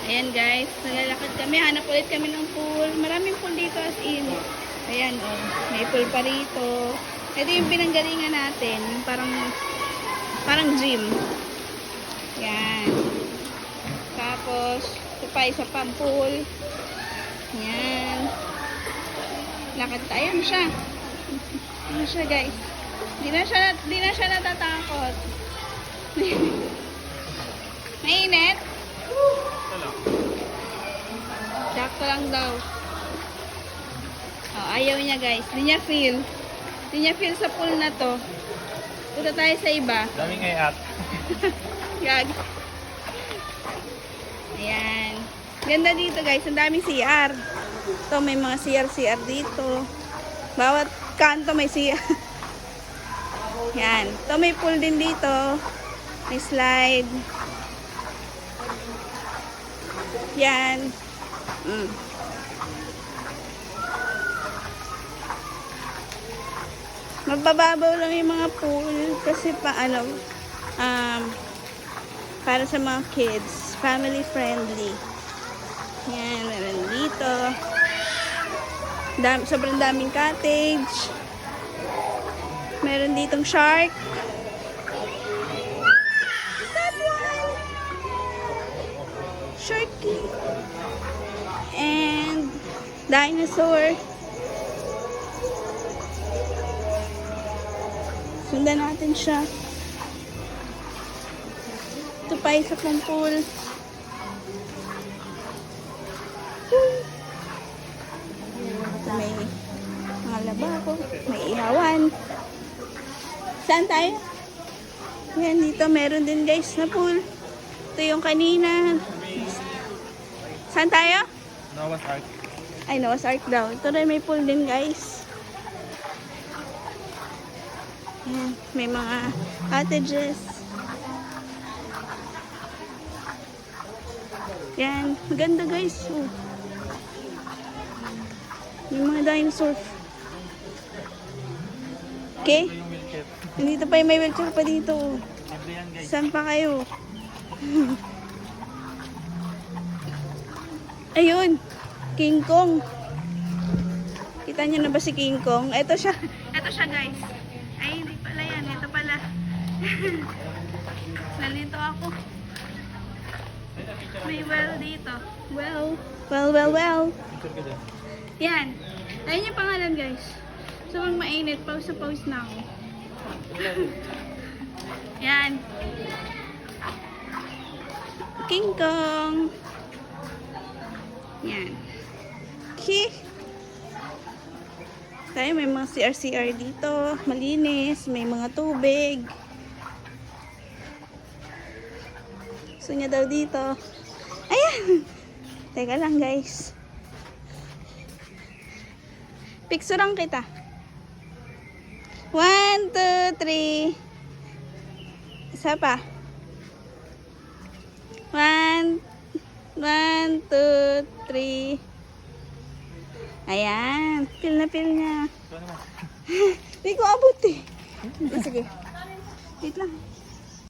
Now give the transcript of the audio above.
Ayan guys, naglalakad kami. Hanap ulit kami ng pool. Maraming pool dito as in. Ayan oh, may pool pa rito. Ito yung pinanggalingan natin. Yung parang gym. Ayan. Tapos, ito pa isa pang pool. Ayan. Lakad tayo. Ayan siya. Ayan siya guys. Di na siya natatakot. Mainit? Sakto lang daw. Oh, ayaw niya guys. Hindi niya feel. Hindi niya feel sa pool na to. Punta tayo sa iba. Daming ayat. Gag. Ayan. Ganda dito guys. Ang daming CR. Ito may mga CR dito. Bawat kanto may CR. Yan. Ito may pool din dito. May slide. Yan. Mabababaw lang yung mga pool kasi para sa mga kids, family friendly. Yan, meron dito. Sobrang daming cottage. Meron ditong shark. That one. Sharky. And dinosaur. Sundan natin siya. Ito pa isa pang pool. May mga lababo. May ihawan. Saan tayo? Yan, dito meron din guys na pool. Ito yung kanina. Saan tayo? Noah's Ark. Ay, Noah's Ark daw. Ito rin may pool din guys. Yan, may mga cottages. Yan, maganda guys. Oh. May mga dinosaur. Okay? Nandito pa yung may wheelchair pa dito. Saan pa kayo? Ayun. King Kong. Kita nyo na ba si King Kong? Ito siya. Ito siya guys. Ay, hindi pala yan. Ito pala. Nalito ako. May well dito. Well. Yan. Ayun yung pangalan guys. So, pag mainit, pause na ako. Yan. King Kong. Yan. Okay. Tayo may mga CR dito. Malinis. May mga tubig. Gusto niya daw dito. Ayan. Teka lang guys. Picturean kita. 1, 2, 3. Isa pa. 1, 2, 3. Ayan. Feel na feel niya. Hindi ko abot eh. Sige. Wait lang.